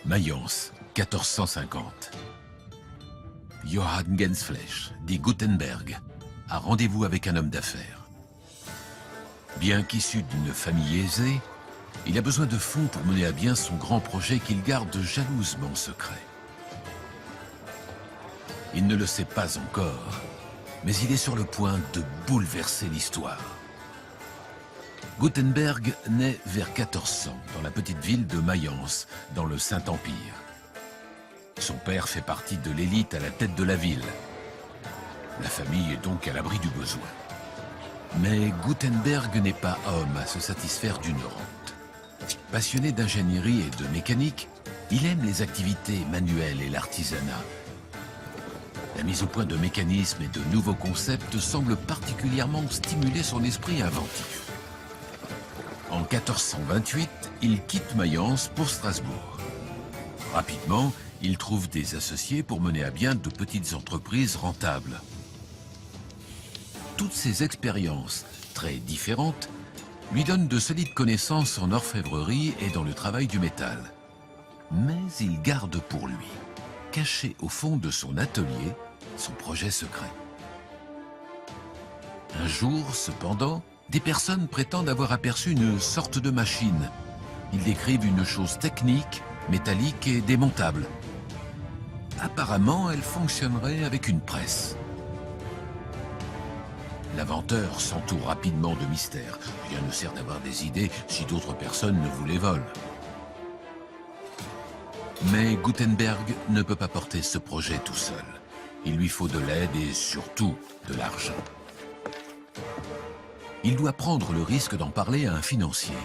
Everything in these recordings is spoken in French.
Mayence, 1450. Johann Gensfleisch, dit Gutenberg, a rendez-vous avec un homme d'affaires. Bien qu'issu d'une famille aisée, il a besoin de fonds pour mener à bien son grand projet qu'il garde jalousement secret. Il ne le sait pas encore, mais il est sur le point de bouleverser l'histoire. Gutenberg naît vers 1400 dans la petite ville de Mayence, dans le Saint-Empire. Son père fait partie de l'élite à la tête de la ville. La famille est donc à l'abri du besoin. Mais Gutenberg n'est pas homme à se satisfaire d'une rente. Passionné d'ingénierie et de mécanique, il aime les activités manuelles et l'artisanat. La mise au point de mécanismes et de nouveaux concepts semble particulièrement stimuler son esprit inventif. En 1428, il quitte Mayence pour Strasbourg. Rapidement, il trouve des associés pour mener à bien de petites entreprises rentables. Toutes ces expériences, très différentes, lui donnent de solides connaissances en orfèvrerie et dans le travail du métal. Mais il garde pour lui, caché au fond de son atelier, son projet secret. Un jour, cependant, des personnes prétendent avoir aperçu une sorte de machine. Ils décrivent une chose technique, métallique et démontable. Apparemment, elle fonctionnerait avec une presse. L'inventeur s'entoure rapidement de mystères. Rien ne sert d'avoir des idées si d'autres personnes ne vous les volent. Mais Gutenberg ne peut pas porter ce projet tout seul. Il lui faut de l'aide et surtout de l'argent. Il doit prendre le risque d'en parler à un financier.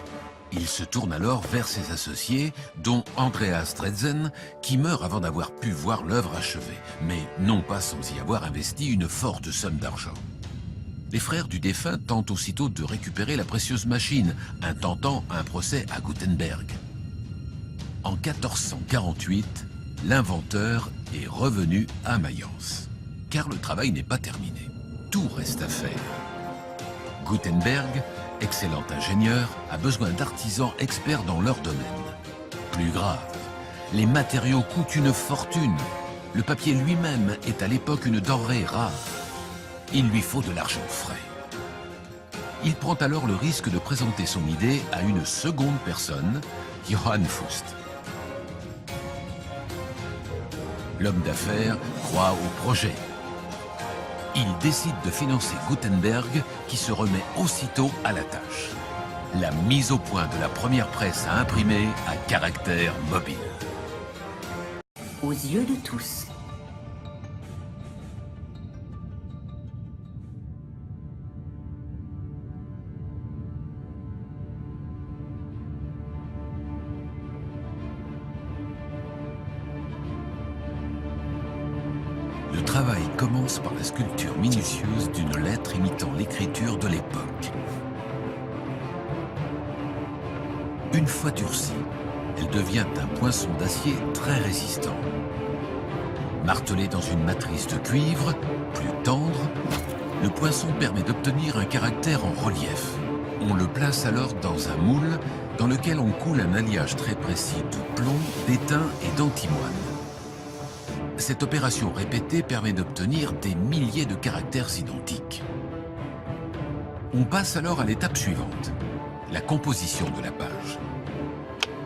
Il se tourne alors vers ses associés, dont Andreas Dresden, qui meurt avant d'avoir pu voir l'œuvre achevée, mais non pas sans y avoir investi une forte somme d'argent. Les frères du défunt tentent aussitôt de récupérer la précieuse machine, intentant un procès à Gutenberg. En 1448, l'inventeur est revenu à Mayence, car le travail n'est pas terminé. Tout reste à faire. Gutenberg, excellent ingénieur, a besoin d'artisans experts dans leur domaine. Plus grave, les matériaux coûtent une fortune. Le papier lui-même est à l'époque une denrée rare. Il lui faut de l'argent frais. Il prend alors le risque de présenter son idée à une seconde personne, Johann Fust. L'homme d'affaires croit au projet. Il décide de financer Gutenberg, qui se remet aussitôt à la tâche. La mise au point de la première presse à imprimer à caractère mobile. Aux yeux de tous. Le travail commence par la sculpture minutieuse d'une lettre imitant l'écriture de l'époque. Une fois durcie, elle devient un poinçon d'acier très résistant. Martelé dans une matrice de cuivre, plus tendre, le poinçon permet d'obtenir un caractère en relief. On le place alors dans un moule dans lequel on coule un alliage très précis de plomb, d'étain et d'antimoine. Cette opération répétée permet d'obtenir des milliers de caractères identiques. On passe alors à l'étape suivante, la composition de la page.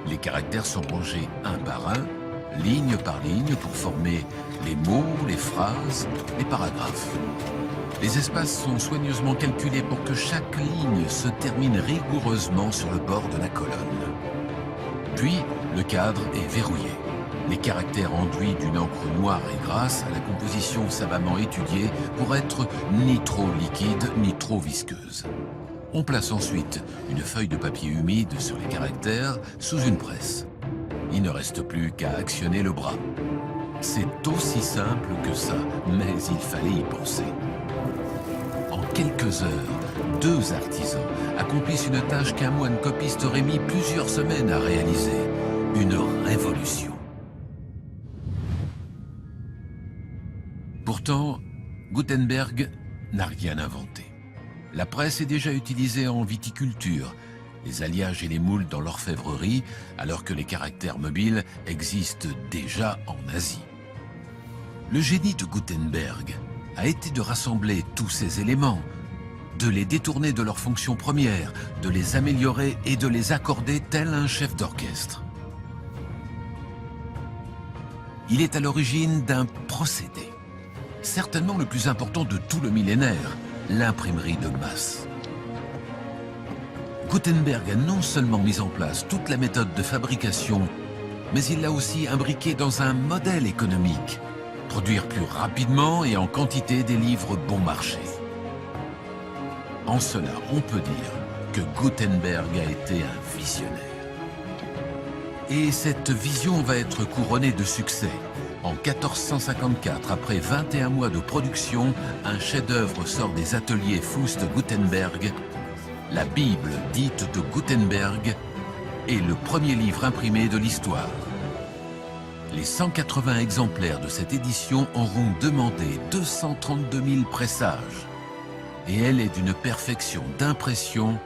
Les caractères sont rangés un par un, ligne par ligne, pour former les mots, les phrases, les paragraphes. Les espaces sont soigneusement calculés pour que chaque ligne se termine rigoureusement sur le bord de la colonne. Puis, le cadre est verrouillé. Les caractères enduits d'une encre noire et grasse à la composition savamment étudiée pour être ni trop liquide ni trop visqueuse. On place ensuite une feuille de papier humide sur les caractères sous une presse. Il ne reste plus qu'à actionner le bras. C'est aussi simple que ça, mais il fallait y penser. En quelques heures, 2 artisans accomplissent une tâche qu'un moine copiste aurait mis plusieurs semaines à réaliser. Une révolution. Pourtant, Gutenberg n'a rien inventé. La presse est déjà utilisée en viticulture, les alliages et les moules dans l'orfèvrerie, alors que les caractères mobiles existent déjà en Asie. Le génie de Gutenberg a été de rassembler tous ces éléments, de les détourner de leur fonction première, de les améliorer et de les accorder tel un chef d'orchestre. Il est à l'origine d'un procédé, certainement le plus important de tout le millénaire, l'imprimerie de masse. Gutenberg a non seulement mis en place toute la méthode de fabrication, mais il l'a aussi imbriqué dans un modèle économique, produire plus rapidement et en quantité des livres bon marché. En cela, on peut dire que Gutenberg a été un visionnaire. Et cette vision va être couronnée de succès. En 1454, après 21 mois de production, un chef-d'œuvre sort des ateliers Fust Gutenberg. La Bible dite de Gutenberg est le premier livre imprimé de l'histoire. Les 180 exemplaires de cette édition auront demandé 232 000 pressages. Et elle est d'une perfection d'impression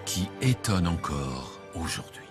qui étonne encore aujourd'hui.